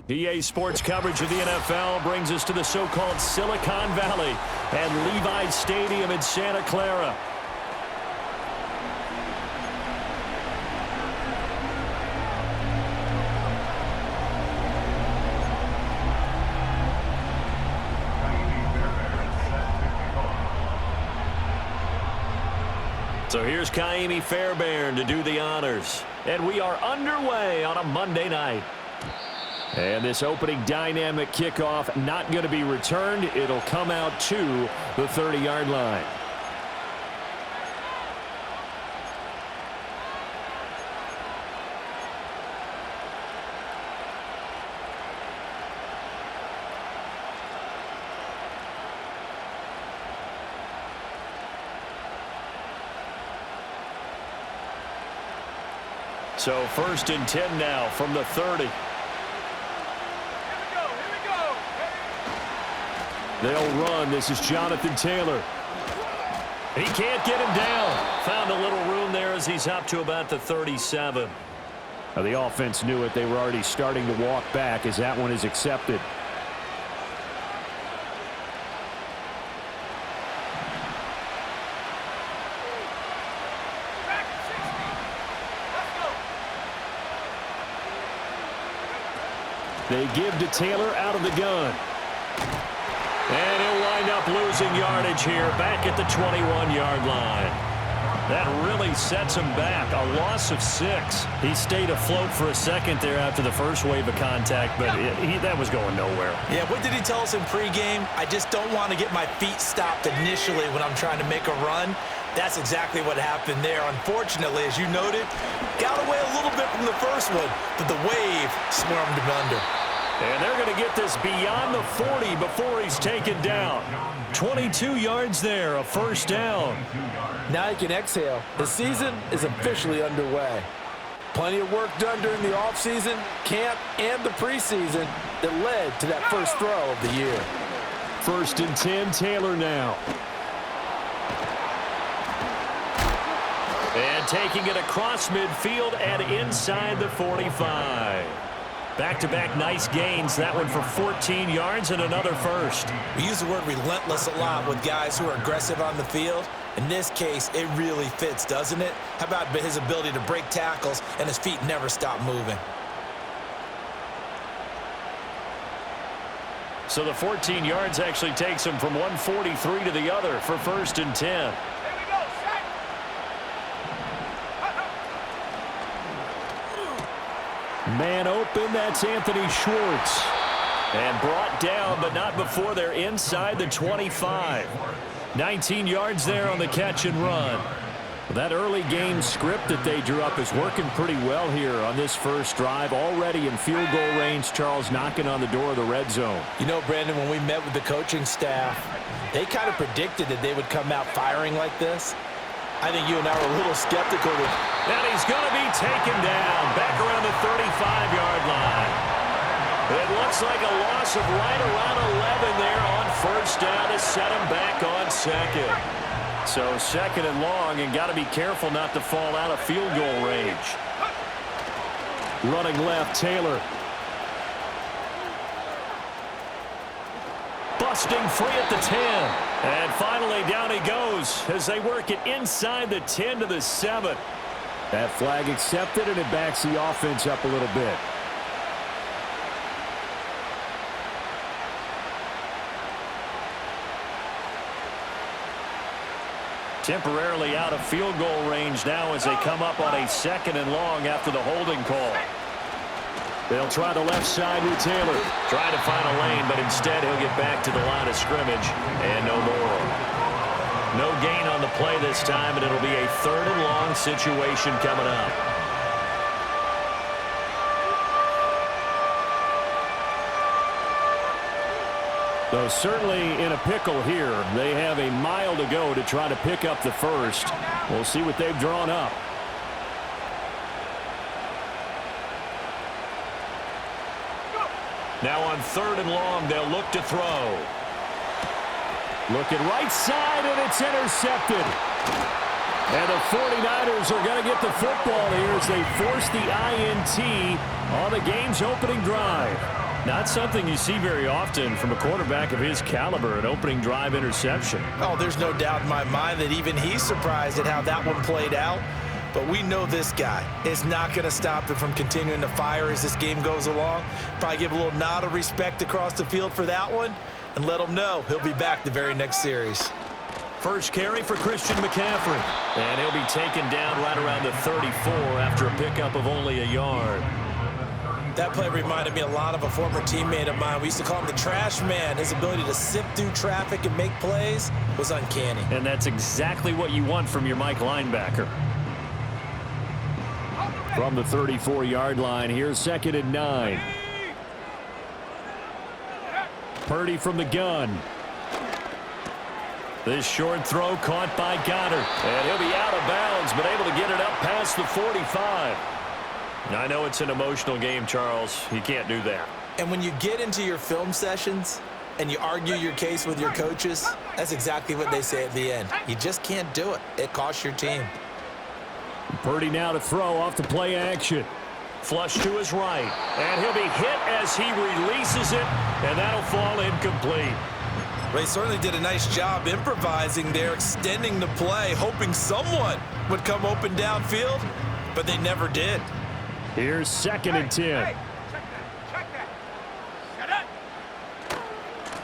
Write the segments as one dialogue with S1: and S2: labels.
S1: EA Sports coverage of the NFL brings us to the so-called Silicon Valley and Levi's Stadium in Santa Clara. So here's Kaimi Fairbairn to do the honors. And we are underway on a Monday night. And this opening dynamic kickoff not going to be returned. It'll come out to the 30-yard line. So 1st and 10 now from the 30. They'll run. This is Jonathan Taylor. He can't get him down. Found a little room there as he's up to about the 37. Now, the offense knew it. They were already starting to walk back as that one is accepted. They give to Taylor out of the gun. And he'll wind up losing yardage here back at the 21-yard line. That really sets him back. A loss of 6. He stayed afloat for a second there after the first wave of contact, but that was going nowhere.
S2: Yeah, what did he tell us in pregame? I just don't want to get my feet stopped initially when I'm trying to make a run. That's exactly what happened there. Unfortunately, as you noted, got away a little bit from the first one, but the wave swarmed him under.
S1: And they're going to get this beyond the 40 before he's taken down. 22 yards there, a first down.
S3: Now you can exhale. The season is officially underway. Plenty of work done during the offseason, camp, and the preseason that led to that first throw of the year.
S1: 1st and 10, Taylor now. And taking it across midfield and inside the 45. Back-to-back nice gains. That one for 14 yards and another first.
S2: We use the word relentless a lot with guys who are aggressive on the field. In this case, it really fits, doesn't it? How about his ability to break tackles and his feet never stop moving?
S1: So the 14 yards actually takes him from 143 to the other for 1st and 10. Man open, that's Anthony Schwartz. And brought down, but not before they're inside the 25. 19 yards there on the catch and run. That early game script that they drew up is working pretty well here on this first drive. Already in field goal range, Charles knocking on the door of the red zone.
S2: You know, Brandon, when we met with the coaching staff, they kind of predicted that they would come out firing like this. I think you and I were a little skeptical.
S1: And he's going to be taken down back around the 35-yard line. It looks like a loss of right around 11 there on first down to set him back on second. So 2nd and long, and got to be careful not to fall out of field goal range. Running left, Taylor. Busting free at the 10. And finally down he goes as they work it inside the 10 to the 7. That flag accepted, and it backs the offense up a little bit. Temporarily out of field goal range now as they come up on a 2nd and long after the holding call. They'll try the left side with Taylor. Try to find a lane, but instead he'll get back to the line of scrimmage and no more. No gain on the play this time, and it'll be a 3rd and long situation coming up. Though certainly in a pickle here. They have a mile to go to try to pick up the first. We'll see what they've drawn up. Now on 3rd and long, they'll look to throw. Looking right side, and it's intercepted. And the 49ers are going to get the football here as they force the INT on the game's opening drive. Not something you see very often from a quarterback of his caliber, an opening drive interception.
S2: Oh, there's no doubt in my mind that even he's surprised at how that one played out. But we know this guy is not going to stop him from continuing to fire as this game goes along. Probably give a little nod of respect across the field for that one and let him know he'll be back the very next series.
S1: First carry for Christian McCaffrey. And he'll be taken down right around the 34 after a pickup of only a yard.
S2: That play reminded me a lot of a former teammate of mine. We used to call him the trash man. His ability to sift through traffic and make plays was uncanny.
S1: And that's exactly what you want from your Mike linebacker. From the 34-yard line, here's 2nd and 9. Purdy from the gun. This short throw caught by Goddard. And he'll be out of bounds, but able to get it up past the 45. Now, I know it's an emotional game, Charles. You can't do that.
S2: And when you get into your film sessions and you argue your case with your coaches, that's exactly what they say at the end. You just can't do it. It costs your team.
S1: Purdy now to throw off the play action. Flush to his right. And he'll be hit as he releases it, and that'll fall incomplete.
S2: Ray certainly did a nice job improvising there, extending the play, hoping someone would come open downfield, but they never did.
S1: Here's 2nd and 10.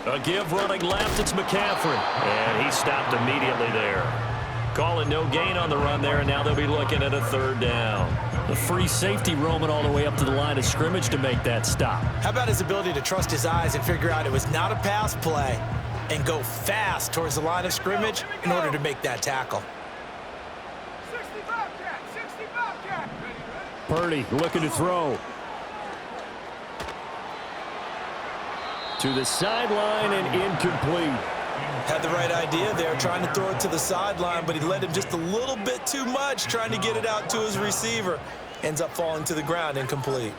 S1: A give running left, it's McCaffrey. And he stopped immediately there. Calling no gain on the run there, and now they'll be looking at a 3rd down. The free safety roaming all the way up to the line of scrimmage to make that stop.
S2: How about his ability to trust his eyes and figure out it was not a pass play and go fast towards the line of scrimmage in order to make that tackle.
S1: Purdy looking to throw. To the sideline and incomplete.
S2: Had the right idea there, trying to throw it to the sideline, but he led him just a little bit too much, trying to get it out to his receiver. Ends up falling to the ground, incomplete.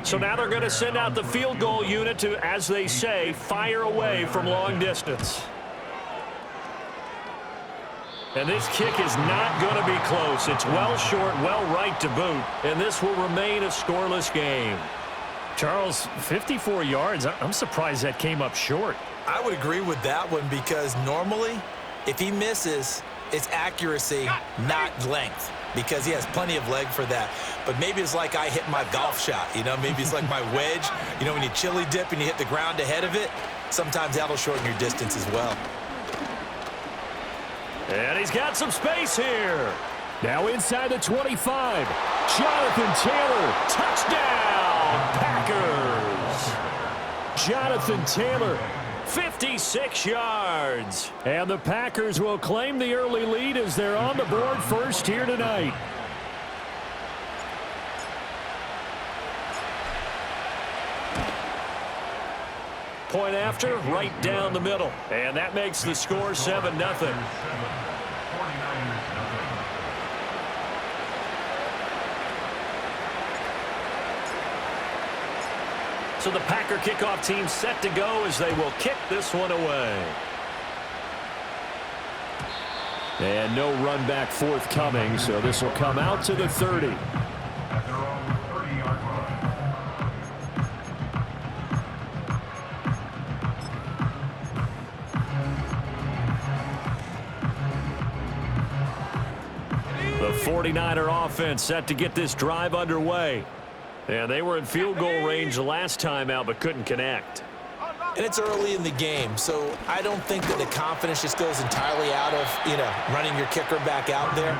S1: So now they're going to send out the field goal unit to, as they say, fire away from long distance. And this kick is not going to be close. It's well short, well right to boot, and this will remain a scoreless game. Charles, 54 yards. I'm surprised that came up short.
S2: I would agree with that one because normally, if he misses, it's accuracy, not length, because he has plenty of leg for that. But maybe it's like I hit my golf shot, you know? Maybe it's like my wedge. You know, when you chili dip and you hit the ground ahead of it, sometimes that'll shorten your distance as well.
S1: And he's got some space here. Now inside the 25. Jonathan Taylor, touchdown, Packers. Jonathan Taylor, 56 yards. And the Packers will claim the early lead as they're on the board first here tonight. Point after, right down the middle. And that makes the score 7-0. So the Packer kickoff team set to go as they will kick this one away. And no run back forthcoming, so this will come out to the 30. The 49er offense set to get this drive underway. And they were in field goal range the last time out but couldn't connect.
S2: And it's early in the game, so I don't think that the confidence just goes entirely out of, you know, running your kicker back out there.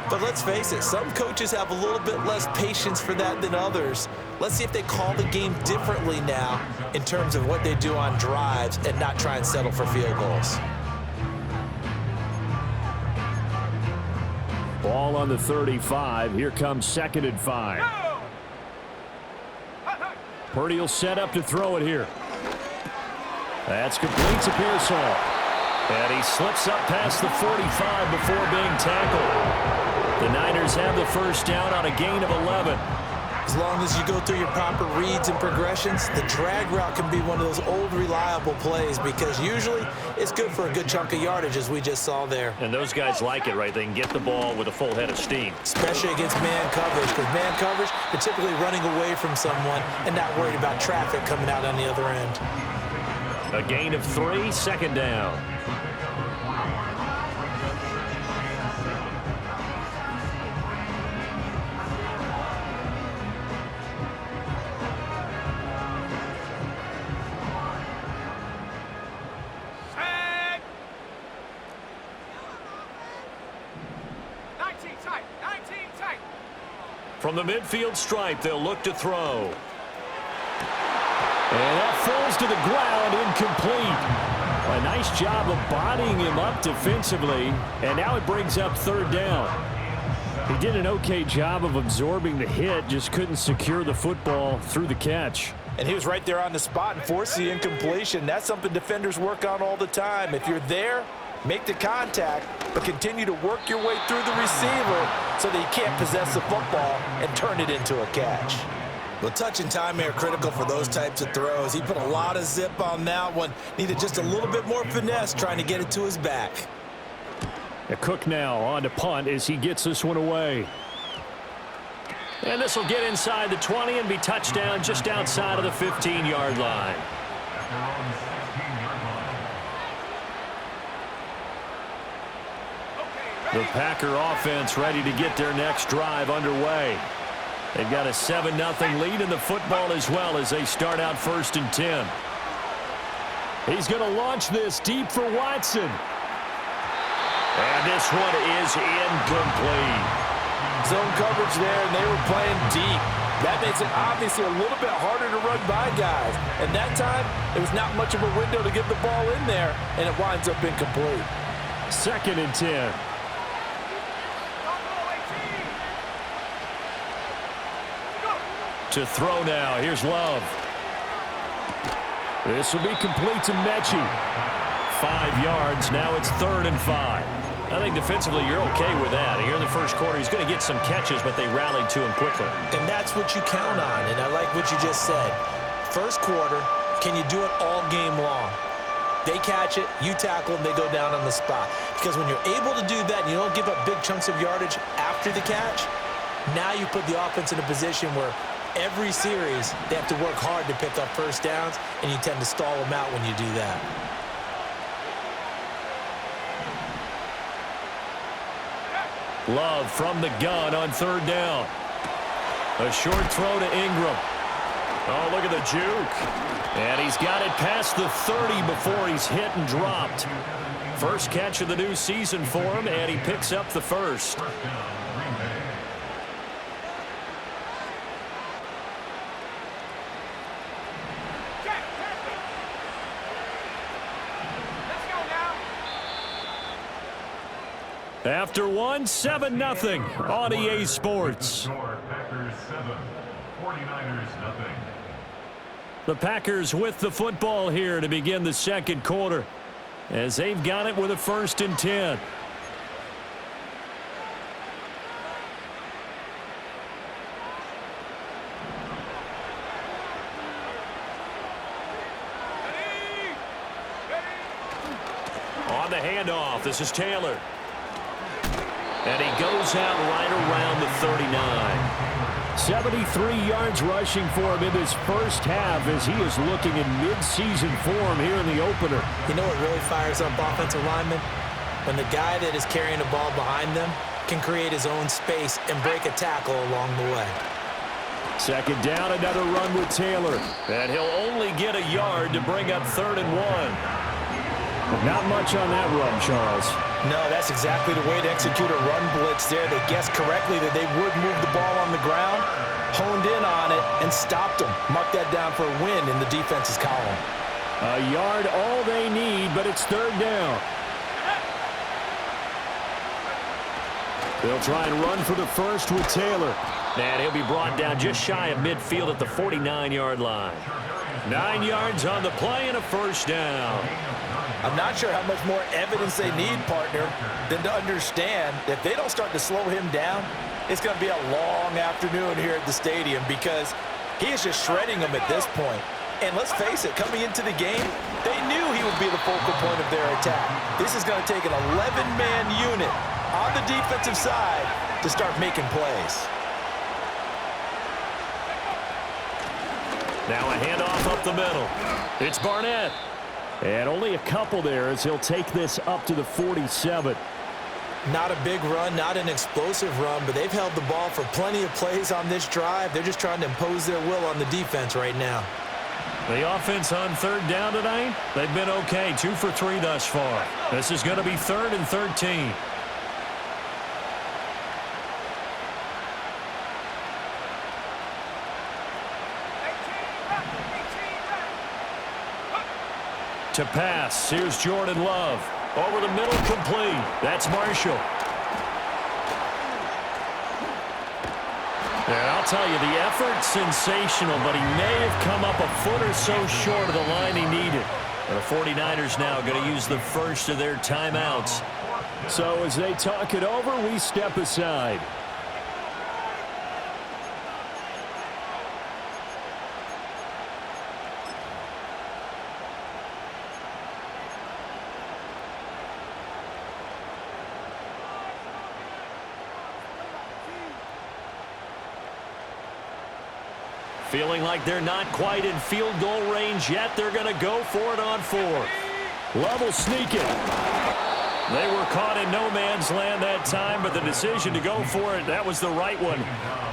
S2: But let's face it, some coaches have a little bit less patience for that than others. Let's see if they call the game differently now in terms of what they do on drives and not try and settle for field goals.
S1: Ball on the 35. Here comes 2nd and 5. Purdy will set up to throw it here. That's complete to Pearsall. And he slips up past the 45 before being tackled. The Niners have the first down on a gain of 11.
S2: As long as you go through your proper reads and progressions, the drag route can be one of those old reliable plays because usually it's good for a good chunk of yardage, as we just saw there.
S1: And those guys like it, right? They can get the ball with a full head of steam.
S2: Especially against man coverage, because man coverage, they're typically running away from someone and not worried about traffic coming out on the other end.
S1: A gain of 3, second down. From the midfield stripe, they'll look to throw. And that falls to the ground, incomplete. A nice job of bodying him up defensively, and now it brings up third down. He did an okay job of absorbing the hit, just couldn't secure the football through the catch.
S3: And he was right there on the spot and forced the incompletion. That's something defenders work on all the time. If you're there, make the contact, but continue to work your way through the receiver so that you can't possess the football and turn it into a catch.
S2: Well, touch and time are critical for those types of throws. He put a lot of zip on that one. Needed just a little bit more finesse trying to get it to his back.
S1: Cook now on to punt as he gets this one away. And this will get inside the 20 and be touchdown just outside of the 15-yard line. The Packer offense ready to get their next drive underway. They've got a 7-0 lead in the football as well as they start out 1st and 10. He's going to launch this deep for Watson. And this one is incomplete.
S3: Zone coverage there, and they were playing deep. That makes it obviously a little bit harder to run by guys. And that time, there was not much of a window to get the ball in there, and it winds up incomplete.
S1: 2nd and 10. To throw now. Here's Love. This will be complete to Mechie. 5 yards. Now it's 3rd and 5. I think defensively you're okay with that. Here in the first quarter, he's going to get some catches, but they rallied to him quickly.
S2: And that's what you count on, and I like what you just said. First quarter, can you do it all game long? They catch it, you tackle them, they go down on the spot. Because when you're able to do that and you don't give up big chunks of yardage after the catch, now you put the offense in a position where every series they have to work hard to pick up first downs, and you tend to stall them out when you do that.
S1: Love from the gun on 3rd down. A short throw to Ingram. Oh, look at the juke. And he's got it past the 30 before he's hit and dropped. First catch of the new season for him, and he picks up the first. After one, 7-0 on EA Sports. The Packers with the football here to begin the second quarter as they've got it with a 1st and 10. On the handoff, this is Taylor. And he goes out right around the 39. 73 yards rushing for him in this first half as he is looking in mid-season form here in the opener.
S2: You know what really fires up offensive linemen? When the guy that is carrying the ball behind them can create his own space and break a tackle along the way.
S1: 2nd down, another run with Taylor. And he'll only get a yard to bring up 3rd and 1. Not much on that run, Charles.
S3: No, that's exactly the way to execute a run blitz there. They guessed correctly that they would move the ball on the ground, honed in on it, and stopped them. Mark that down for a win in the defense's column.
S1: A yard all they need, but it's 3rd down. They'll try and run for the first with Taylor. And he'll be brought down just shy of midfield at the 49-yard line. 9 yards on the play and a 1st down.
S3: I'm not sure how much more evidence they need, partner, than to understand that if they don't start to slow him down, it's going to be a long afternoon here at the stadium because he is just shredding them at this point. And let's face it, coming into the game, they knew he would be the focal point of their attack. This is going to take an 11-man unit on the defensive side to start making plays.
S1: Now a handoff up the middle. It's Barnett. And only a couple there as he'll take this up to the 47.
S2: Not a big run, not an explosive run, but they've held the ball for plenty of plays on this drive. They're just trying to impose their will on the defense right now.
S1: The offense on third down tonight, they've been okay. 2 for 3 thus far. This is going to be 3rd and 13. To pass, here's Jordan Love. Over the middle, complete. That's Marshall. And I'll tell you, the effort, sensational, but he may have come up a foot or so short of the line he needed. And the 49ers now going to use the first of their timeouts. So as they talk it over, we step aside. Feeling like they're not quite in field goal range yet. They're going to go for it on 4th. Love will sneak it. They were caught in no man's land that time, but the decision to go for it, that was the right one.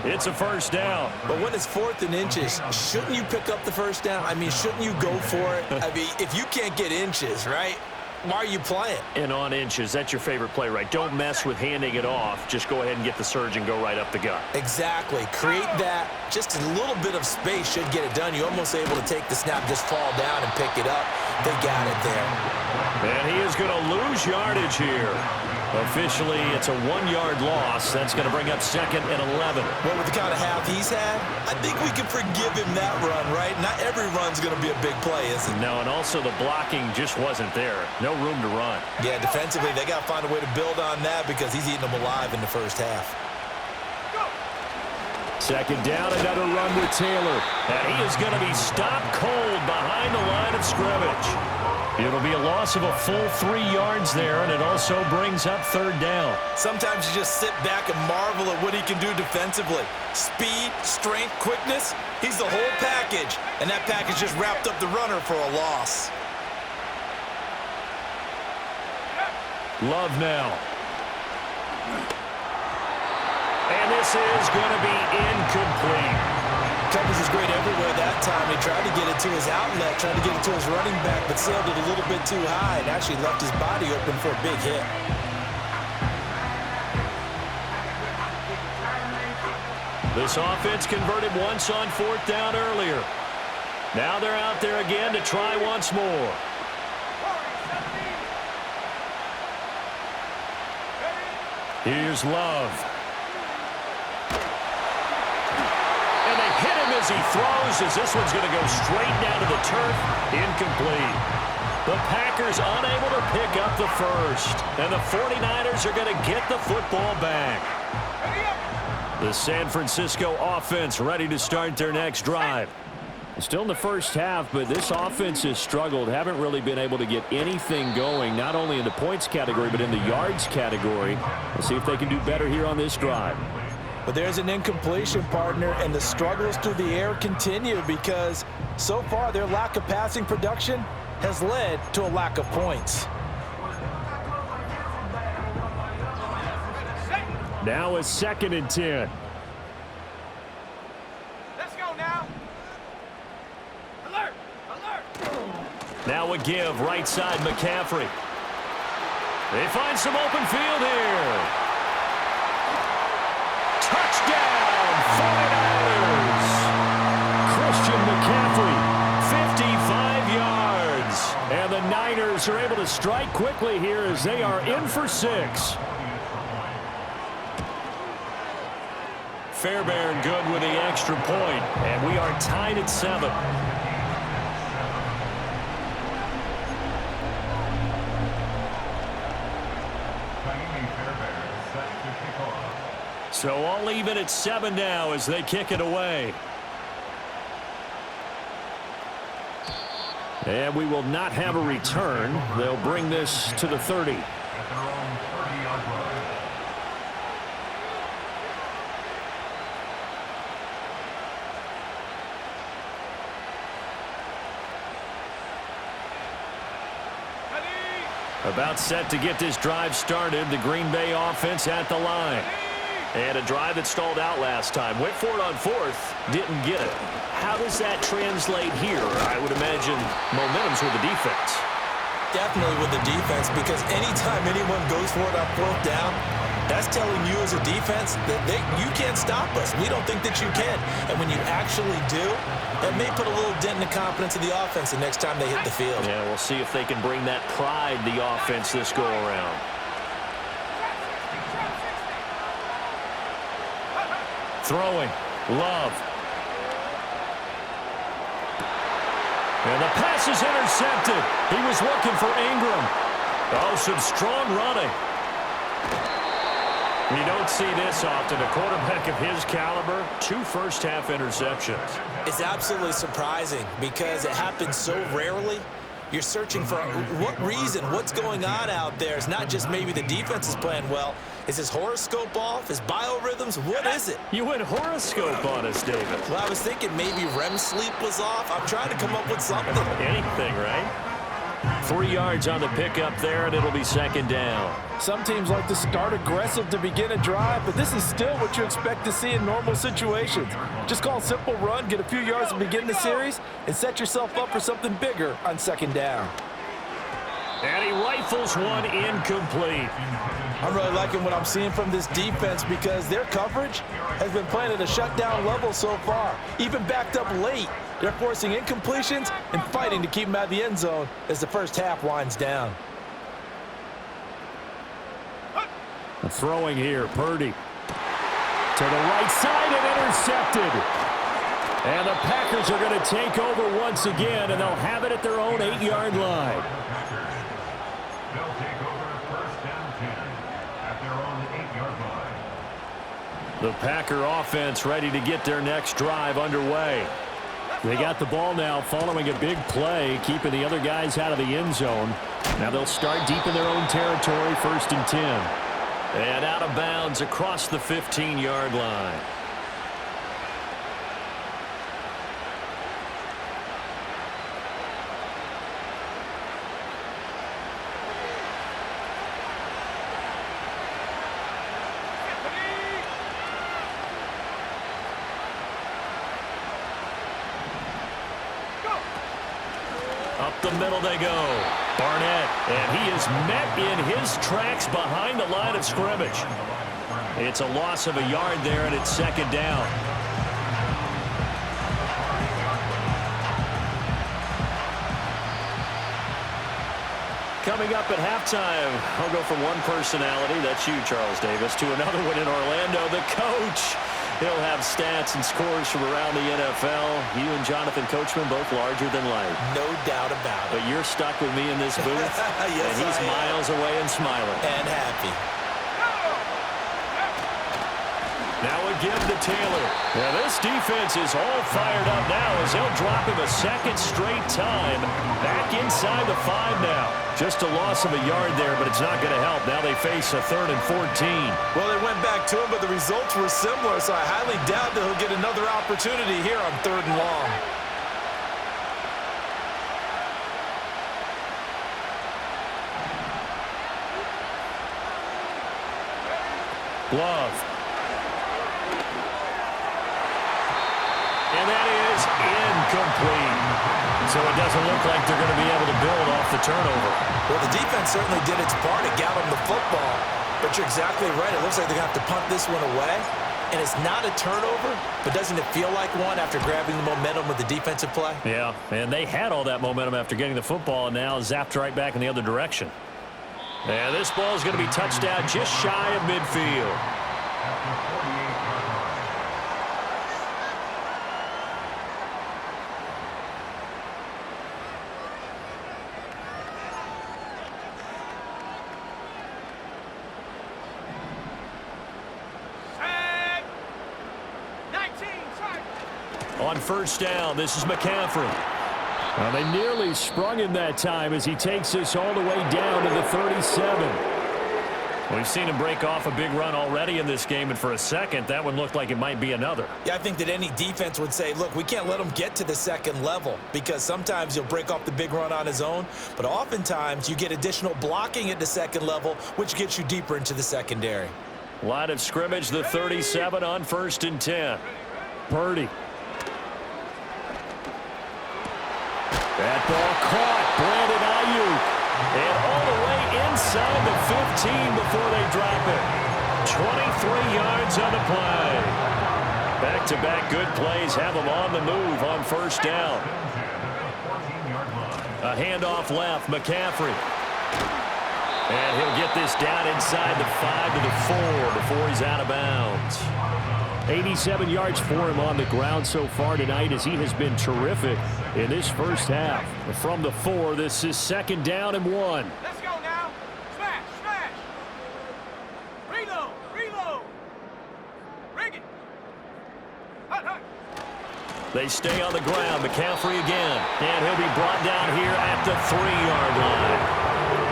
S1: It's a first down.
S2: But when it's 4th and inches, shouldn't you pick up the first down? I mean, shouldn't you go for it? I mean, if you can't get inches, right? Why are you playing?
S1: And on inches, that's your favorite play, right? Don't mess with handing it off. Just go ahead and get the surge and go right up the gut.
S2: Exactly. Create that. Just a little bit of space should get it done. You're almost able to take the snap, just fall down and pick it up. They got it there.
S1: And he is going to lose yardage here. Officially, it's a 1-yard loss. That's going to bring up 2nd and 11.
S2: Well, with the kind of half he's had, I think we can forgive him that run, right? Not every run's going to be a big play, is it?
S1: No, and also the blocking just wasn't there. No room to run.
S2: Yeah, defensively, they got to find a way to build on that because he's eating them alive in the first half.
S1: 2nd down, another run with Taylor. And he is going to be stopped cold behind the line of scrimmage. It'll be a loss of a full 3 yards there, and it also brings up 3rd down.
S2: Sometimes you just sit back and marvel at what he can do defensively. Speed, strength, quickness, he's the whole package. And that package just wrapped up the runner for a loss.
S1: Love now. And this is going to be incomplete.
S2: Covers is great everywhere that time. He tried to get it to his outlet, tried to get it to his running back, but sailed it a little bit too high and actually left his body open for a big hit.
S1: This offense converted once on 4th down earlier. Now they're out there again to try once more. Here's Love. As he throws, as this one's going to go straight down to the turf, incomplete. The Packers unable to pick up the first, and the 49ers are going to get the football back. The San Francisco offense ready to start their next drive. Still in the first half, but this offense has struggled. Haven't really been able to get anything going, not only in the points category, but in the yards category. We'll see if they can do better here on this drive.
S3: But there's an incompletion, partner, and the struggles through the air continue because so far their lack of passing production has led to a lack of points.
S1: Now it's 2nd and 10.
S4: Let's go now. Alert! Alert!
S1: Now a give, right side McCaffrey. They find some open field here. Touchdown, 49ers! Christian McCaffrey, 55 yards. And the Niners are able to strike quickly here as they are in for 6. Fairbairn good with the extra point, and we are tied at 7. So all even at 7 now as they kick it away. And we will not have a return. They'll bring this to the 30. About set to get this drive started. The Green Bay offense at the line. And a drive that stalled out last time. Went for it on 4th. Didn't get it. How does that translate here? I would imagine momentum's with the defense.
S2: Definitely with the defense, because anytime anyone goes for it on 4th down, that's telling you as a defense that you can't stop us. We don't think that you can. And when you actually do, it may put a little dent in the confidence of the offense the next time they hit the field.
S1: Yeah, we'll see if they can bring that pride, the offense, this go-around. Throwing. Love. And the pass is intercepted. He was looking for Ingram. Oh, some strong running. You don't see this often. A quarterback of his caliber, 2 first-half interceptions.
S2: It's absolutely surprising because it happens so rarely. You're searching for what reason, what's going on out there. It's not just maybe the defense is playing well. Is his horoscope off? His biorhythms? What is it?
S1: You went horoscope on us, David.
S2: Well, I was thinking maybe REM sleep was off. I'm trying to come up with something.
S1: Anything, right? 3 yards on the pickup there, and it'll be 2nd down.
S3: Some teams like to start aggressive to begin a drive, but this is still what you expect to see in normal situations. Just call a simple run, get a few yards to begin the series, and set yourself up for something bigger on 2nd down.
S1: And he rifles one incomplete.
S3: I'm really liking what I'm seeing from this defense because their coverage has been playing at a shutdown level so far. Even backed up late, they're forcing incompletions and fighting to keep them out of the end zone as the first half winds down.
S1: Throwing here, Purdy. To the right side and intercepted. And the Packers are going to take over once again, and they'll have it at their own 8-yard line.
S5: They'll take over 1st and 10 at their own 8-yard line.
S1: The Packer offense ready to get their next drive underway. They got the ball now following a big play, keeping the other guys out of the end zone. Now they'll start deep in their own territory, 1st and 10. And out of bounds across the 15-yard line. Up the middle they go. Barnett, and he is met in his tracks behind the line of scrimmage. It's a loss of a yard there, and it's 2nd down. Coming up at halftime, I'll go from one personality, that's you, Charles Davis, to another one in Orlando, the coach. He'll have stats and scores from around the NFL. You and Jonathan Coachman both larger than life.
S2: No doubt about it.
S1: But you're stuck with me in this booth,
S2: Yes,
S1: and he's miles away and smiling.
S2: And happy.
S1: Now again to Taylor. Now this defense is all fired up now as they'll drop him a 2nd straight time. Back inside the 5 now. Just a loss of a yard there, but it's not going to help. Now they face a 3rd and 14.
S3: Well, they went back to him, but the results were similar, so I highly doubt that he'll get another opportunity here on 3rd and long.
S1: Love. And that is incomplete. So it doesn't look like they're going to be able to build off the turnover.
S2: Well, the defense certainly did its part. It got them the football. But you're exactly right. It looks like they're going to have to punt this one away. And it's not a turnover, but doesn't it feel like one after grabbing the momentum with the defensive play?
S1: Yeah, and they had all that momentum after getting the football and now zapped right back in the other direction. And this ball is going to be touched down just shy of midfield. On first down, this is McCaffrey.
S6: Well, they nearly sprung him that time as he takes this all the way down to the 37.
S1: We've seen him break off a big run already in this game, and for a second, that one looked like it might be another.
S2: Yeah, I think that any defense would say, look, we can't let him get to the second level because sometimes he'll break off the big run on his own, but oftentimes you get additional blocking at the second level, which gets you deeper into the secondary.
S1: Line of scrimmage, the 37 on first and 10.
S6: Purdy.
S1: That ball caught. Brandon Ayuk. And all the way inside the 15 before they drop it. 23 yards on the play. Back-to-back good plays have them on the move on first down. A handoff left. McCaffrey. And he'll get this down inside the 5 to the 4 before he's out of bounds.
S6: 87 yards for him on the ground so far tonight as he has been terrific in this first half.
S1: From the 4, this is second down and 1.
S4: Let's go now. Smash, smash. Reload, reload. Rig it. Hut, hut.
S1: They stay on the ground. McCaffrey again. And he'll be brought down here at the 3-yard line.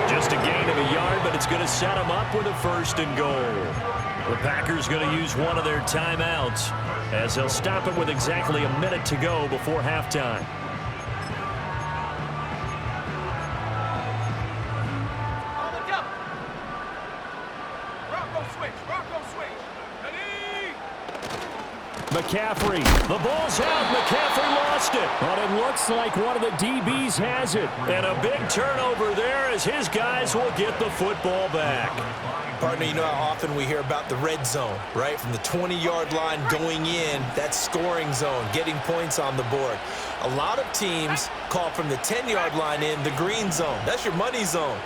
S1: Just a gain of a yard, but it's going to set him up with a first and goal. The Packers going to use one of their timeouts as they'll stop it with exactly a minute to go before halftime.
S4: On the double. Bronco switch, Bronco switch. Ready?
S1: McCaffrey. The ball's out. McCaffrey lost it.
S6: But it looks like one of the DBs has it.
S1: And a big turnover there as his guys will get the football back.
S2: Partner, you know how often we hear about the red zone, right? From the 20-yard line going in, that scoring zone, getting points on the board. A lot of teams call from the 10-yard line in the green zone. That's your money zone.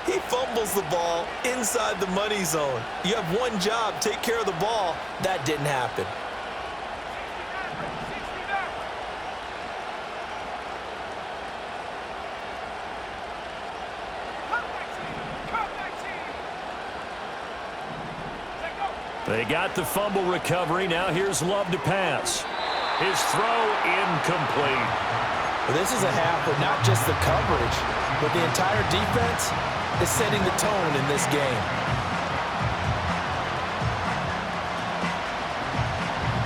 S2: He fumbles the ball inside the money zone. You have one job, take care of the ball. That didn't happen.
S1: They got the fumble recovery. Now here's Love to pass. His throw incomplete.
S2: Well, this is a half where not just the coverage, but the entire defense is setting the tone in this game.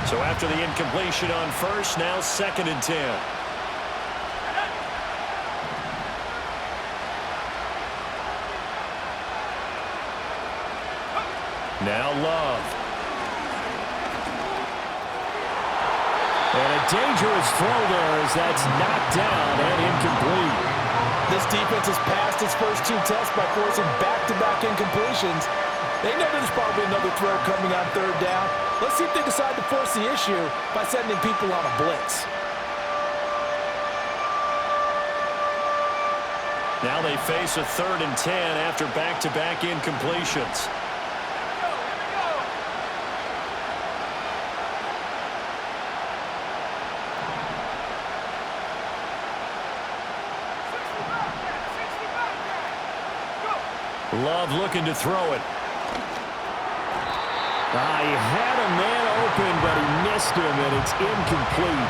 S1: So after the incompletion on first, now second and 10. Now Love.
S6: And a dangerous throw there as that's knocked down and incomplete.
S3: This defense has passed its first 2 tests by forcing back-to-back incompletions. They know there's probably another throw coming on third down. Let's see if they decide to force the issue by sending people on a blitz.
S1: Now they face a 3rd and 10 after back-to-back incompletions. Love looking to throw it.
S6: He had a man open, but he missed him, and it's incomplete.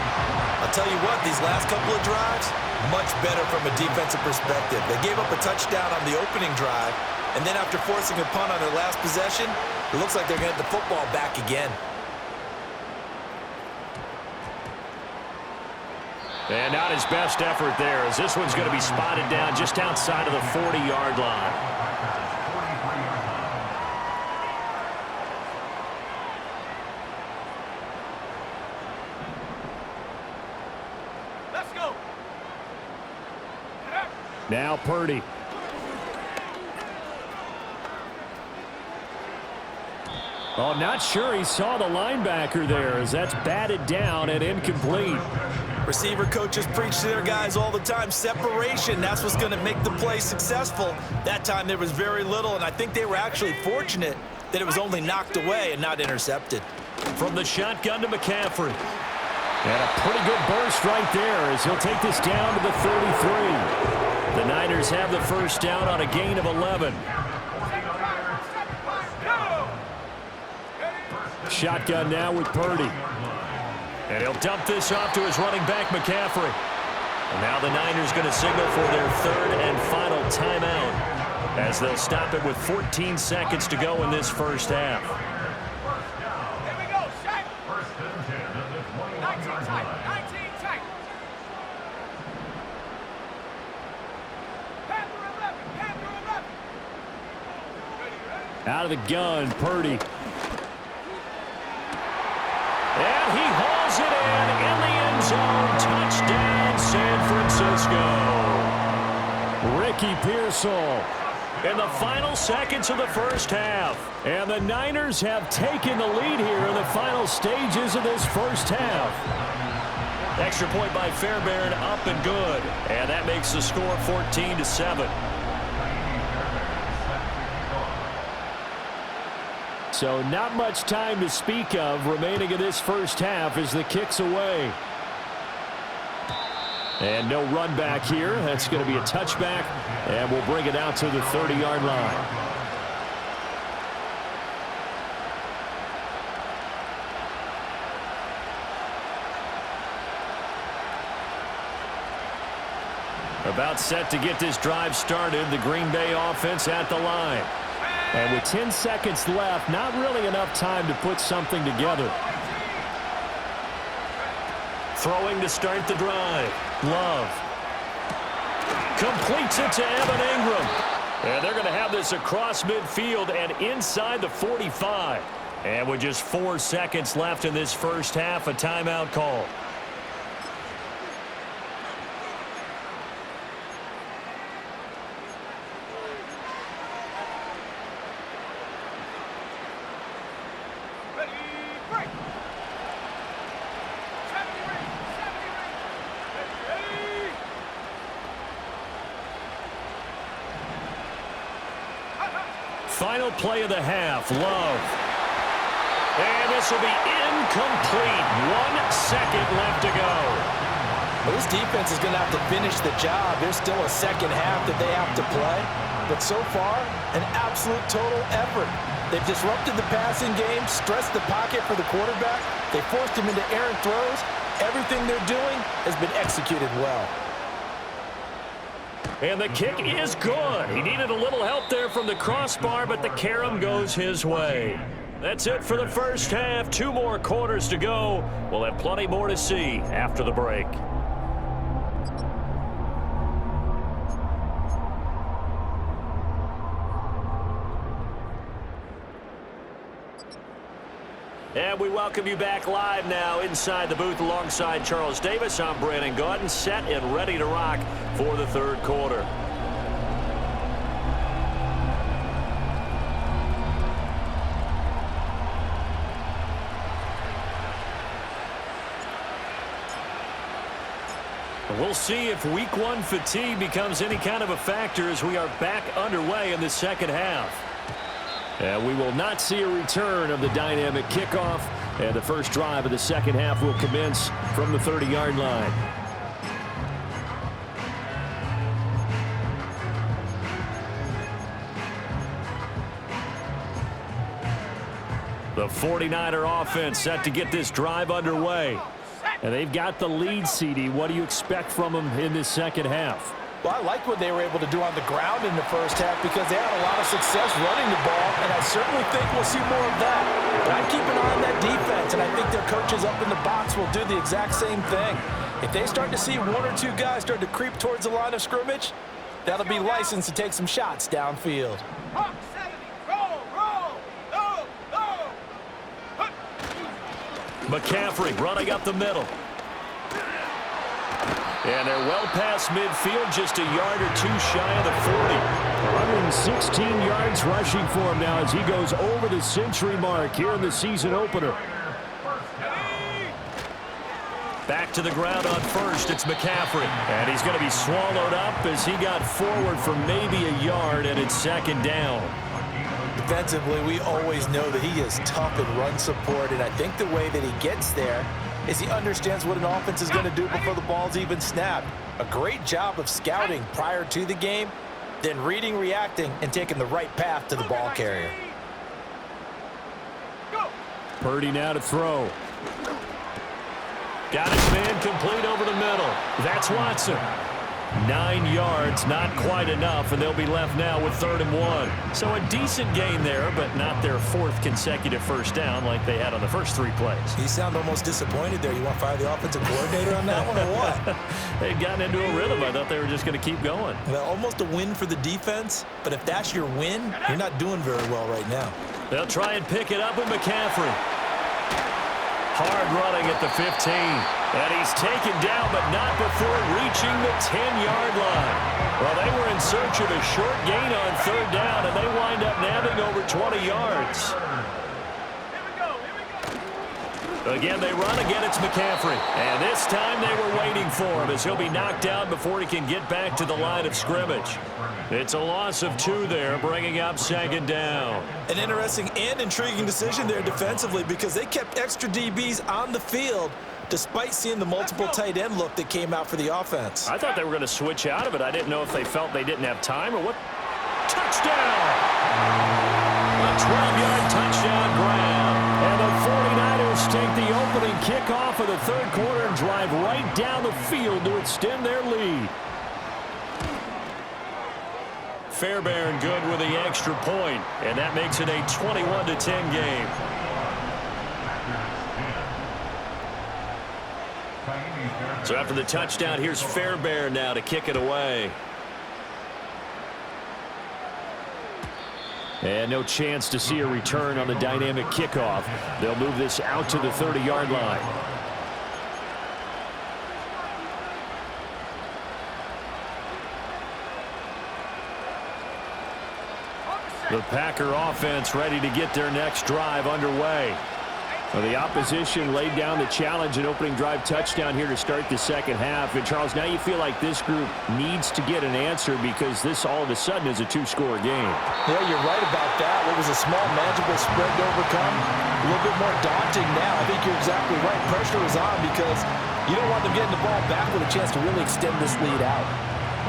S2: I'll tell you what, these last couple of drives, much better from a defensive perspective. They gave up a touchdown on the opening drive, and then after forcing a punt on their last possession, it looks like they're going to get the football back again.
S1: And not his best effort there, as this one's going to be spotted down just outside of the 40-yard line.
S4: Let's go.
S6: Now Purdy. Oh, not sure he saw the linebacker there as that's batted down and incomplete.
S2: Receiver coaches preach to their guys all the time. Separation, that's what's going to make the play successful. That time there was very little, and I think they were actually fortunate that it was only knocked away and not intercepted.
S1: From the shotgun to McCaffrey.
S6: And a pretty good burst right there as he'll take this down to the 33.
S1: The Niners have the first down on a gain of 11.
S6: Shotgun now with Purdy.
S1: And he'll dump this off to his running back, McCaffrey. And now the Niners going to signal for their third and final timeout as they'll stop it with 14 seconds to go in this first half.
S4: Here we go, Shaq.
S5: First and 10 at the
S4: 19
S5: 21-yard
S4: tight,
S5: line.
S4: 19 tight. Panther 11, Panther 11. Ready, ready?
S6: Out of the gun, Purdy.
S1: And he hauls it in the end zone. Touchdown, San Francisco.
S6: Ricky Pearsall.
S1: In the final seconds of the first half.
S6: And the Niners have taken the lead here in the final stages of this first half.
S1: Extra point by Fairbairn, up and good. And that makes the score 14-7.
S6: So not much time to speak of remaining in this first half as the kick's away. And no run back here. That's going to be a touchback, and we'll bring it out to the 30-yard line. About set to get this drive started, the Green Bay offense at the line. And with 10 seconds left, not really enough time to put something together.
S1: Throwing to start the drive. Love. Completes it to Evan Ingram. And they're going to have this across midfield and inside the 45. And with just 4 seconds left in this first half, a timeout call.
S4: Ready, break. 70 ring, 70 ring. Ready,
S1: Final play of the half. Love. And this will be incomplete. 1 second left to go.
S2: Well, this defense is going to have to finish the job. There's still a second half that they have to play. But so far, an absolute total effort. They've disrupted the passing game, stressed the pocket for the quarterback. They forced him into errant throws. Everything they're doing has been executed well.
S1: And the kick is good. He needed a little help there from the crossbar, but the carom goes his way. That's it for the first half. 2 more quarters to go. We'll have plenty more to see after the break. And we welcome you back live now inside the booth alongside Charles Davis. I'm Brandon Gaudin, set and ready to rock for the third quarter. We'll see if week 1 fatigue becomes any kind of a factor as we are back underway in the second half. And we will not see a return of the dynamic kickoff. And the first drive of the second half will commence from the 30-yard line. The 49er offense set to get this drive underway. And they've got the lead, CD. What do you expect from them in this second half?
S3: Well, I like what they were able to do on the ground in the first half because they had a lot of success running the ball, and I certainly think we'll see more of that. But I'd keep an eye on that defense, and I think their coaches up in the box will do the exact same thing. If they start to see 1 or 2 guys start to creep towards the line of scrimmage, that'll be licensed to take some shots downfield.
S4: Hawk 70, roll, roll, go, go.
S1: McCaffrey running up the middle. And they're well past midfield, just a yard or 2 shy of the 40.
S6: 116 yards rushing for him now as he goes over the century mark here in the season opener.
S1: Back to the ground on first, it's McCaffrey. And he's going to be swallowed up as he got forward for maybe a yard, and it's second down.
S2: Defensively, we always know that he is tough in run support, and I think the way that he gets there is he understands what an offense is going to do before the ball's even snapped. A great job of scouting prior to the game, then reading, reacting, and taking the right path to the ball carrier.
S6: Purdy now to throw. Got his man complete over the middle. That's Watson. 9 yards, not quite enough, and they'll be left now with 3rd and 1. So a decent gain there, but not their 4th consecutive first down like they had on the first 3 plays.
S2: You sound almost disappointed there. You want to fire the offensive coordinator on that one or what?
S6: They'd gotten into a rhythm. I thought they were just going to keep going.
S2: Well, almost a win for the defense, but if that's your win, you're not doing very well right now.
S6: They'll try and pick it up with McCaffrey. Hard running at the 15. And he's taken down, but not before reaching the 10-yard line. Well, they were in search of a short gain on 3rd down, and they wind up nabbing over 20 yards. Again, they run. Again, it's McCaffrey. And this time they were waiting for him as he'll be knocked down before he can get back to the line of scrimmage. It's a loss of 2 there, bringing up 2nd down.
S2: An interesting and intriguing decision there defensively because they kept extra DBs on the field despite seeing the multiple tight end look that came out for the offense.
S6: I thought they were going to switch out of it. I didn't know if they felt they didn't have time or what. Touchdown! A 12-yard touchdown grab. And the 49ers take the opening kickoff of the 3rd quarter and drive right down the field to extend their lead. Fairbairn good with the extra point, and that makes it a 21-10 game. So after the touchdown, here's Fairbairn now to kick it away. And no chance to see a return on the dynamic kickoff. They'll move this out to the 30-yard line. The Packer offense ready to get their next drive underway. Well, the opposition laid down the challenge and opening drive touchdown here to start the 2nd half. And, Charles, now you feel like this group needs to get an answer because this all of a sudden is a 2-score game.
S3: Yeah, you're right about that. What was a small, manageable spread to overcome, a little bit more daunting now. I think you're exactly right. Pressure is on because you don't want them getting the ball back with a chance to really extend this lead out.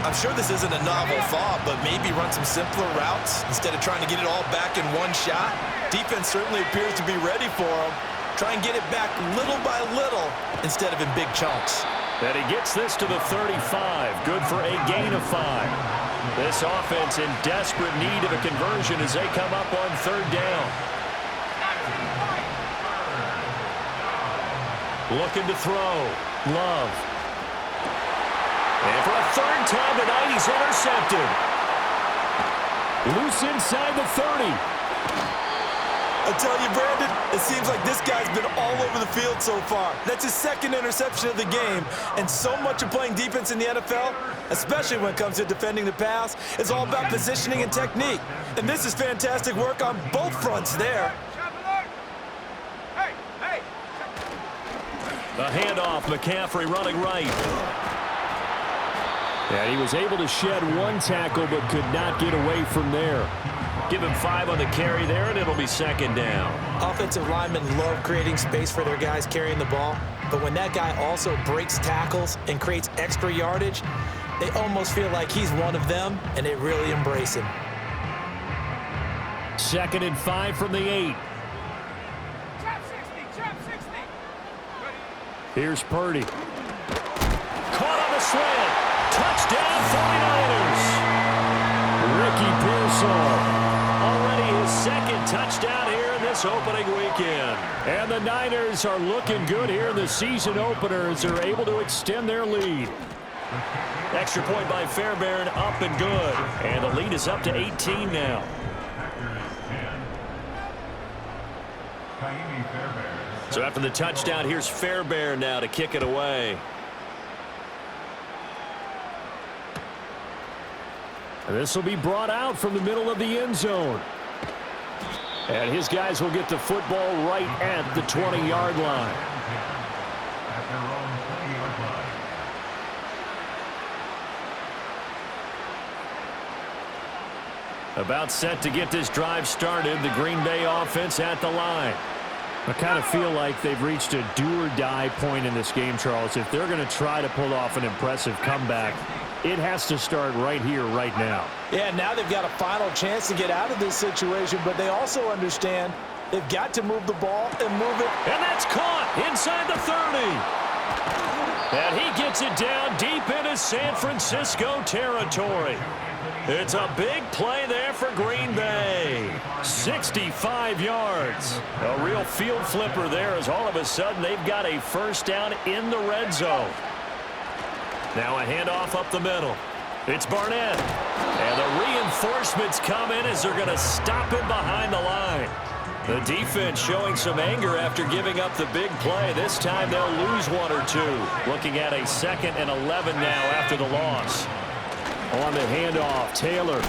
S2: I'm sure this isn't a novel thought, but maybe run some simpler routes instead of trying to get it all back in one shot. Defense certainly appears to be ready for them. Try and get it back little by little instead of in big chunks.
S6: And he gets this to the 35. Good for a gain of 5. This offense in desperate need of a conversion as they come up on 3rd down. Looking to throw. Love. And for a 3rd time tonight, he's intercepted. Loose inside the 30.
S2: I tell you, Brandon, it seems like this guy's been all over the field so far. That's his 2nd interception of the game. And so much of playing defense in the NFL, especially when it comes to defending the pass, is all about positioning and technique. And this is fantastic work on both fronts there.
S6: A handoff, McCaffrey running right. And he was able to shed 1 tackle but could not get away from there. Give him 5 on the carry there, and it'll be 2nd down.
S2: Offensive linemen love creating space for their guys carrying the ball, but when that guy also breaks tackles and creates extra yardage, they almost feel like he's one of them, and they really embrace him.
S6: 2nd and 5 from the 8.
S4: Trap 60.
S6: Here's Purdy. Caught on the slant. Touchdown, 49ers. Ricky Pearsall. Already his 2nd touchdown here in this opening weekend. And the Niners are looking good here in the season opener as they're able to extend their lead. Extra point by Fairbairn, up and good. And the lead is up to 18 now. So after the touchdown, here's Fairbairn now to kick it away. And this will be brought out from the middle of the end zone. And his guys will get the football right at the 20-yard line. About set to get this drive started, the Green Bay offense at the line. I kind of feel like they've reached a do-or-die point in this game, Charles. If they're going to try to pull off an impressive comeback, it has to start right here, right now.
S3: Yeah, now they've got a final chance to get out of this situation, but they also understand they've got to move the ball and move it.
S6: And that's caught inside the 30. And he gets it down deep into San Francisco territory. It's a big play there for Green Bay. 65 yards. A real field flipper there as all of a sudden they've got a first down in the red zone. Now a handoff up the middle. It's Barnett. And the reinforcements come in as they're going to stop him behind the line. The defense showing some anger after giving up the big play. This time they'll lose one or two. Looking at a 2nd and 11 now after the loss. On the handoff, Taylor.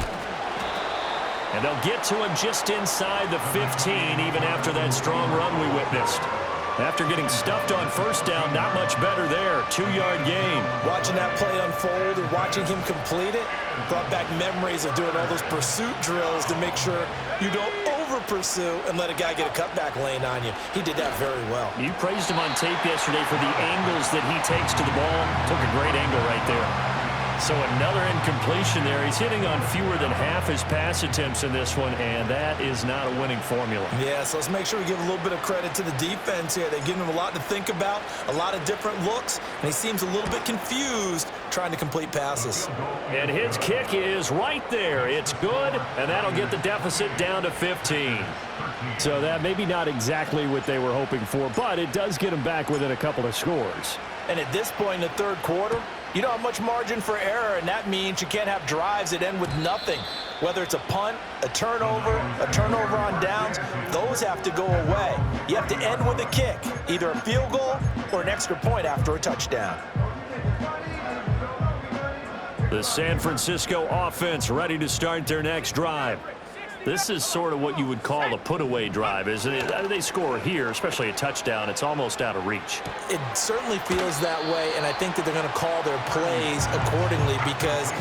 S6: And they'll get to him just inside the 15 even after that strong run we witnessed. After getting stuffed on first down, not much better there. 2-yard gain.
S2: Watching that play unfold and watching him complete it brought back memories of doing all those pursuit drills to make sure you don't over-pursue and let a guy get a cutback lane on you. He did that very well.
S6: You praised him on tape yesterday for the angles that he takes to the ball. Took a great angle right there. So another incompletion there. He's hitting on fewer than half his pass attempts in this one, and that is not a winning formula.
S2: Yeah, so let's make sure we give a little bit of credit to the defense here. They've given him a lot to think about, a lot of different looks, and he seems a little bit confused trying to complete passes.
S6: And his kick is right there. It's good, and that'll get the deficit down to 15. So that maybe not exactly what they were hoping for, but it does get them back within a couple of scores.
S2: And at this point in the third quarter, you don't have much margin for error, and that means you can't have drives that end with nothing. Whether it's a punt, a turnover on downs, those have to go away. You have to end with a kick, either a field goal or an extra point after a touchdown.
S6: The San Francisco offense ready to start their next drive. This is sort of what you would call a put-away drive, isn't it? They score here, especially a touchdown. It's almost out of reach.
S2: It certainly feels that way, and I think that they're going to call their plays accordingly because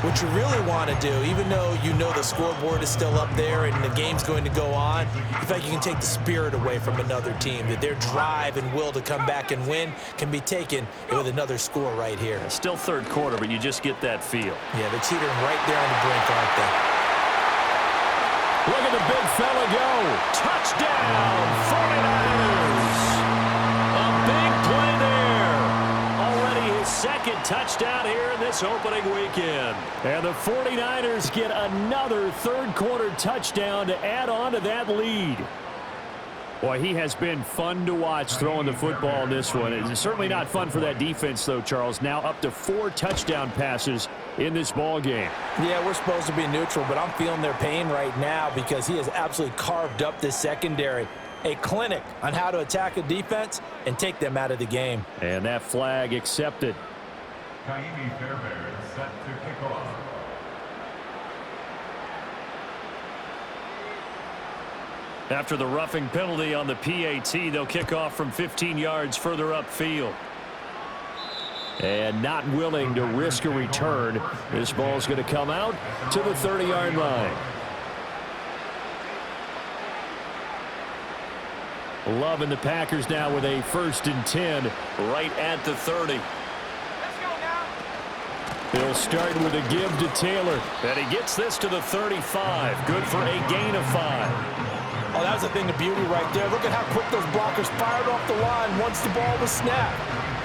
S2: what you really want to do, even though you know the scoreboard is still up there and the game's going to go on, you think you can take the spirit away from another team, that their drive and will to come back and win can be taken with another score right here.
S6: Still third quarter, but you just get that feel.
S2: Yeah, they're teetering right there on the brink, aren't they?
S6: Look at the big fella go. Touchdown, 49ers. A big play there. Already his 2nd touchdown here in this opening weekend. And the 49ers get another third quarter touchdown to add on to that lead. Boy, he has been fun to watch throwing the football in this one. It's certainly not fun for that defense, though, Charles. Now up to 4 touchdown passes in this ball game.
S2: Yeah, we're supposed to be neutral, but I'm feeling their pain right now because he has absolutely carved up this secondary. A clinic on how to attack a defense and take them out of the game.
S6: And that flag accepted.
S5: Kaimi Fairbairn set to kick off.
S6: After the roughing penalty on the PAT, they'll kick off from 15 yards further upfield. And not willing to risk a return, this ball's going to come out to the 30-yard line. Love and the Packers now with a 1st and 10 right at the 30.
S4: Let's go now.
S6: They'll start with a give to Taylor. And he gets this to the 35. Good for a gain of 5.
S2: Oh, that was a thing of beauty right there. Look at how quick those blockers fired off the line once the ball was snapped.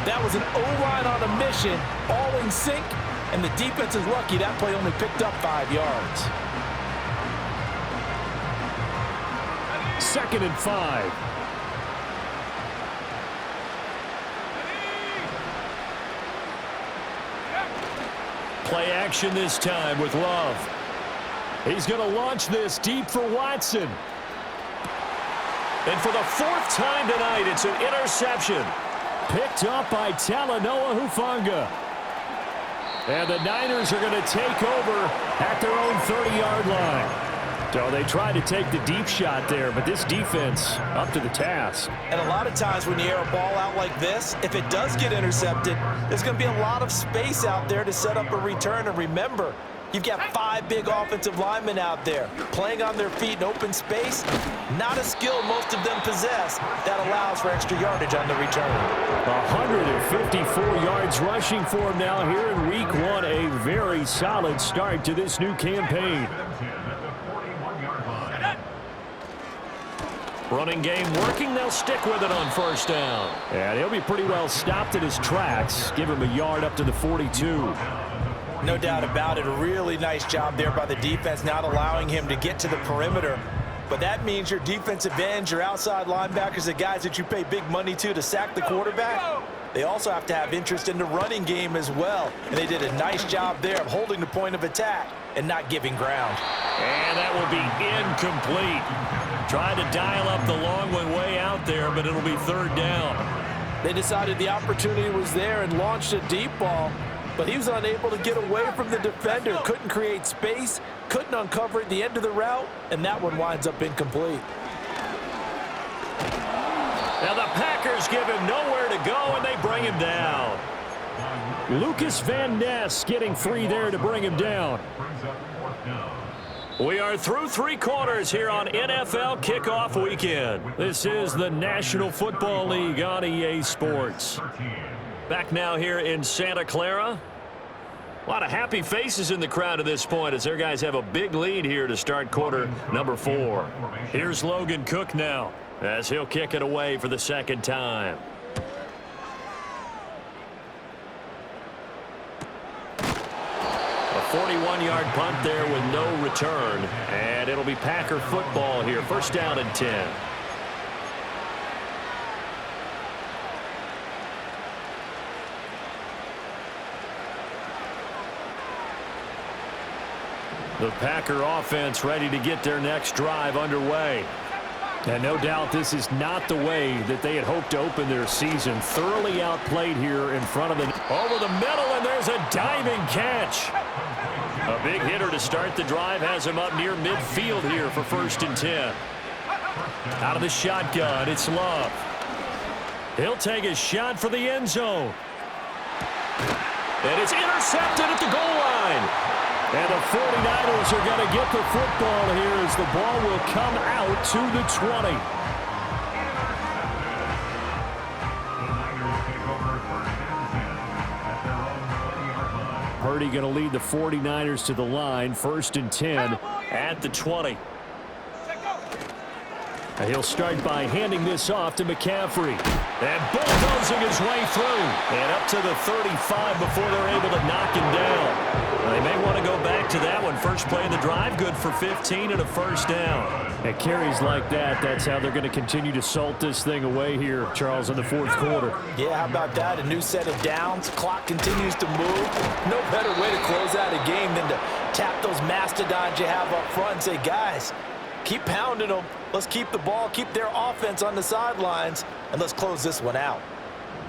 S2: That was an O-line on a mission, all in sync, and the defense is lucky that play only picked up 5 yards.
S6: 2nd and 5. Play action this time with Love. He's going to launch this deep for Watson. And for the 4th time tonight, it's an interception. Picked up by Talanoa Hufanga. And the Niners are going to take over at their own 30-yard line. So they tried to take the deep shot there, but this defense up to the task.
S2: And a lot of times when you air a ball out like this, if it does get intercepted, there's going to be a lot of space out there to set up a return. And remember, you've got 5 big offensive linemen out there playing on their feet in open space. Not a skill most of them possess that allows for extra yardage on the return.
S6: 154 yards rushing for him now here in week 1. A very solid start to this new campaign. Running game working. They'll stick with it on first down. And he'll be pretty well stopped in his tracks. Give him a yard up to the 42.
S2: No doubt about it. A really nice job there by the defense, not allowing him to get to the perimeter. But that means your defensive ends, your outside linebackers, the guys that you pay big money to sack the quarterback, they also have to have interest in the running game as well. And they did a nice job there of holding the point of attack and not giving ground.
S6: And that will be incomplete. Tried to dial up the long one way out there, but it'll be third down.
S3: They decided the opportunity was there and launched a deep ball, but he was unable to get away from the defender. Couldn't create space, couldn't uncover at the end of the route, and that one winds up incomplete.
S6: Now the Packers give him nowhere to go, and they bring him down. Lucas Van Ness getting 3 there to bring him down. We are through 3 quarters here on NFL Kickoff Weekend. This is the National Football League on EA Sports. Back now here in Santa Clara. A lot of happy faces in the crowd at this point as their guys have a big lead here to start quarter number 4. Here's Logan Cook now as he'll kick it away for the second time. A 41-yard punt there with no return, and it'll be Packer football here. First down and 10. The Packer offense ready to get their next drive underway. And no doubt this is not the way that they had hoped to open their season. Thoroughly outplayed here in front of the... Over the middle, and there's a diving catch. A big hitter to start the drive has him up near midfield here for first and 10. Out of the shotgun, it's Love. He'll take a shot for the end zone. And it's intercepted at the goal line. And the 49ers are going to get the football here as the ball will come out to the 20. Purdy going to lead the 49ers to the line. First and 10 at the 20. And he'll start by handing this off to McCaffrey. And bulldozing his way through. And up to the 35 before they're able to knock him down. They may want to go back to that one. First play of the drive, good for 15 and a first down. And carries like that, that's how they're going to continue to salt this thing away here, Charles, in the fourth quarter.
S3: Yeah, how about that? A new set of downs. Clock continues to move. No better way to close out a game than to tap those mastodons you have up front and say, guys, keep pounding them. Let's keep the ball, keep their offense on the sidelines, and let's close this one out.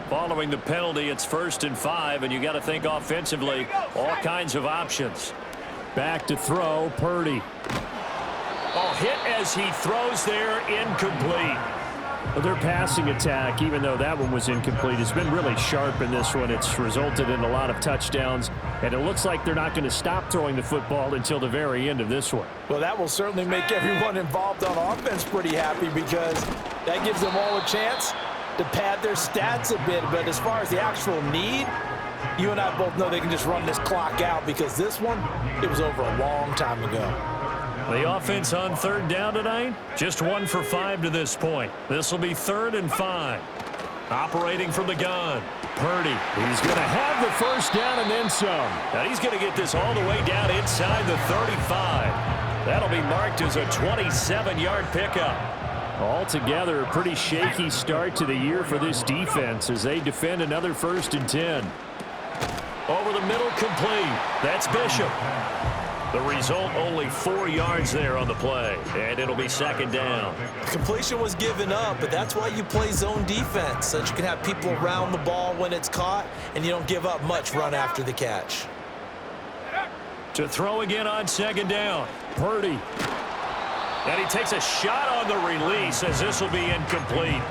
S6: Following the penalty, it's first and 5, and you got to think offensively, all kinds of options. Back to throw, Purdy. Oh, hit as he throws there, incomplete. Well, their passing attack, even though that one was incomplete, has been really sharp in this one. It's resulted in a lot of touchdowns, and it looks like they're not going to stop throwing the football until the very end of this one.
S3: Well, that will certainly make everyone involved on offense pretty happy because that gives them all a chance to pad their stats a bit. But as far as the actual need, you and I both know they can just run this clock out because this one, it was over a long time ago.
S6: The offense on third down tonight, just 1 for 5 to this point. This will be 3rd and 5. Operating from the gun, Purdy. He's going to have the first down and then some. Now he's going to get this all the way down inside the 35. That'll be marked as a 27-yard pickup. Altogether, a pretty shaky start to the year for this defense as they defend another first and 10. Over the middle, complete. That's Bishop. The result, only 4 yards there on the play, and it'll be second down.
S2: Completion was given up, but that's why you play zone defense, so that you can have people around the ball when it's caught, and you don't give up much run after the catch.
S6: To throw again on second down, Purdy. And he takes a shot on the release as this will be incomplete.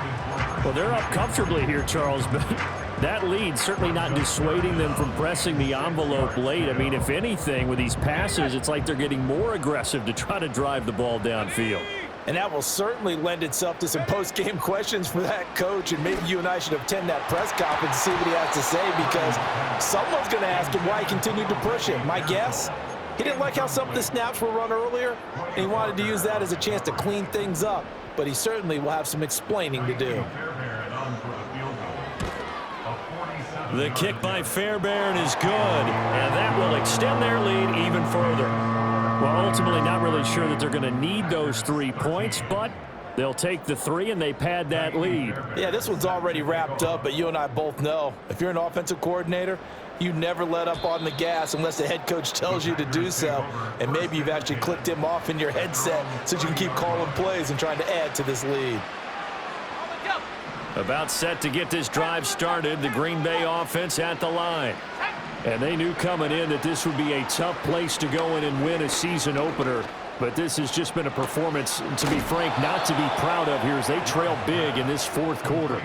S6: Well, they're up comfortably here, Charles, but that lead certainly not dissuading them from pressing the envelope late. I mean, if anything, with these passes, it's like they're getting more aggressive to try to drive the ball downfield.
S3: And that will certainly lend itself to some post-game questions for that coach, and maybe you and I should attend that press conference and see what he has to say because someone's going to ask him why he continued to push it. My guess? He didn't like how some of the snaps were run earlier, and he wanted to use that as a chance to clean things up. but he certainly will have some explaining to do.
S1: The kick by Fairbairn is good, and that will extend their lead even further. Well, ultimately not really sure that they're going to need those 3 points, but they'll take the 3 and they pad that lead.
S3: Yeah, this one's already wrapped up, but you and I both know if you're an offensive coordinator, you never let up on the gas unless the head coach tells you to do so. And maybe you've actually clicked him off in your headset so you can keep calling plays and trying to add to this lead.
S1: About set to get this drive started, the Green Bay offense at the line. And they knew coming in that this would be a tough place to go in and win a season opener. But this has just been a performance, to be frank, not to be proud of here as they trail big in this fourth quarter.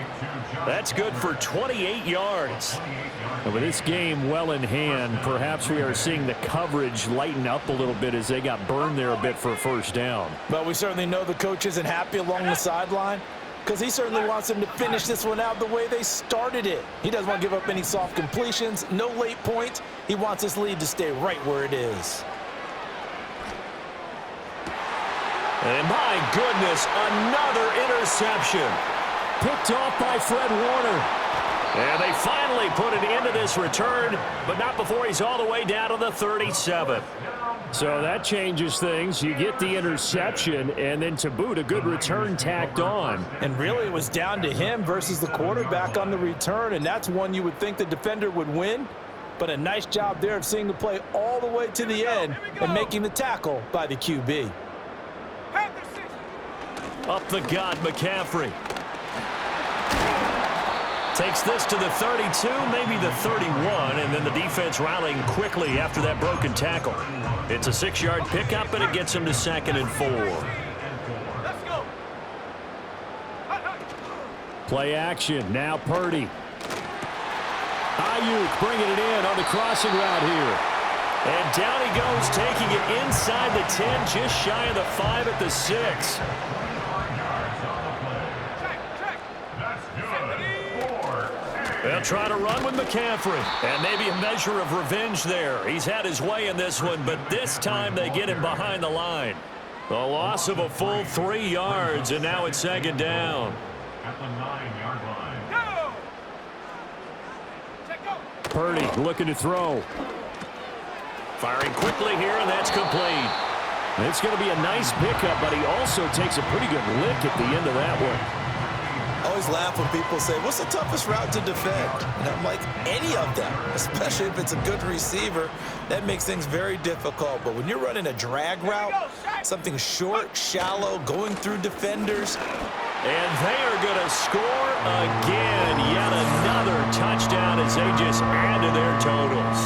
S1: That's good for 28 yards. And with this game well in hand, perhaps we are seeing the coverage lighten up a little bit as they got burned there a bit for a first down.
S3: But we certainly know the coach isn't happy along the sideline because he certainly wants them to finish this one out the way they started it. He doesn't want to give up any soft completions, no late points. He wants this lead to stay right where it is.
S1: And my goodness, another interception. Picked off by Fred Warner. And they finally put an end to this return, but not before he's all the way down to the 37.
S6: So that changes things. You get the interception, and then to boot, a good return tacked on.
S3: And really, it was down to him versus the quarterback on the return, and that's one you would think the defender would win. But a nice job there of seeing the play all the way to the end and making the tackle by the QB.
S1: Up the gut, McCaffrey. Takes this to the 32, maybe the 31, and then the defense rallying quickly after that broken tackle. It's a 6-yard pickup, and it gets him to 2nd and 4.
S4: Let's go.
S6: Play action. Now Purdy. Ayuk bringing it in on the crossing route here.
S1: And down he goes, taking it inside the 10, just shy of the 5 at the 6. They'll try to run with McCaffrey. And maybe a measure of revenge there. He's had his way in this one, but this time they get him behind the line. The loss of a full 3 yards, and now it's 2nd down.
S5: At the 9-yard line.
S4: Go. Check go.
S6: Purdy looking to throw.
S1: Firing quickly here, and that's complete.
S6: It's going to be a nice pickup, but he also takes a pretty good lick at the end of that one.
S2: I always laugh when people say, what's the toughest route to defend? And I'm like, any of them, especially if it's a good receiver. That makes things very difficult. But when you're running a drag route, something short, shallow, going through defenders.
S1: And they are going to score again. Yet another touchdown as they just add to their totals.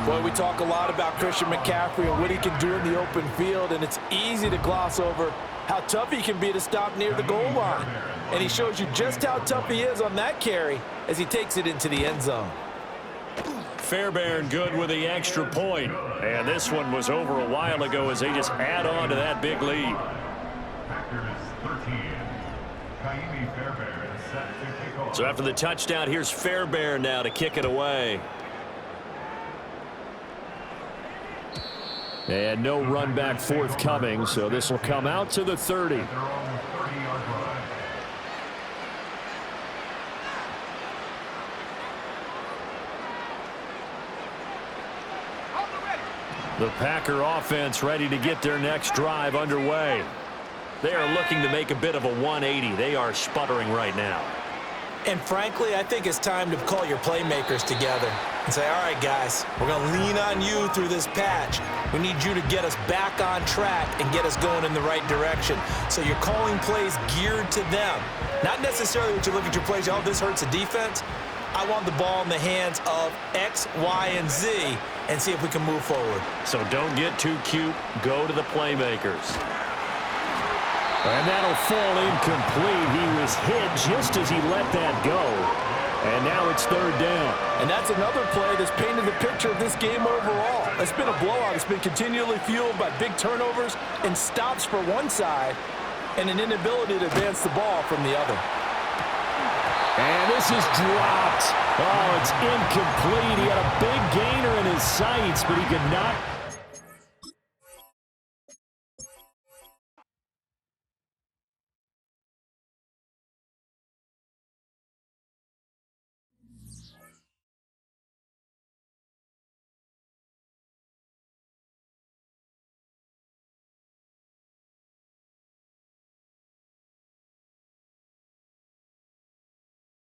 S3: Boy, we talk a lot about Christian McCaffrey and what he can do in the open field, and it's easy to gloss over how tough he can be to stop near the goal line. And he shows you just how tough he is on that carry as he takes it into the end zone.
S1: Fairbairn good with the extra point. And this one was over a while ago as they just add on to that big lead.
S5: Packers 13. Kaimi Fairbairn set to kick off.
S1: So after the touchdown, here's Fairbairn now to kick it away.
S6: And no run back forthcoming, so this will come out to the 30.
S5: They're on the 30-yard line.
S1: The Packer offense ready to get their next drive underway. They are looking to make a bit of a 180. They are sputtering right now.
S2: And frankly, I think it's time to call your playmakers together and say, all right, guys, we're going to lean on you through this patch. We need you to get us back on track and get us going in the right direction. So you're calling plays geared to them. Not necessarily when you look at your plays, oh, this hurts the defense. I want the ball in the hands of X, Y, and Z and see if we can move forward.
S1: So don't get too cute. Go to the playmakers.
S6: And that'll fall incomplete. He was hit just as he let that go. And now it's 3rd down.
S3: And that's another play that's painted the picture of this game overall. It's been a blowout. It's been continually fueled by big turnovers and stops for one side and an inability to advance the ball from the other.
S6: And this is dropped. Oh, it's incomplete. He had a big gainer in his sights, but he could not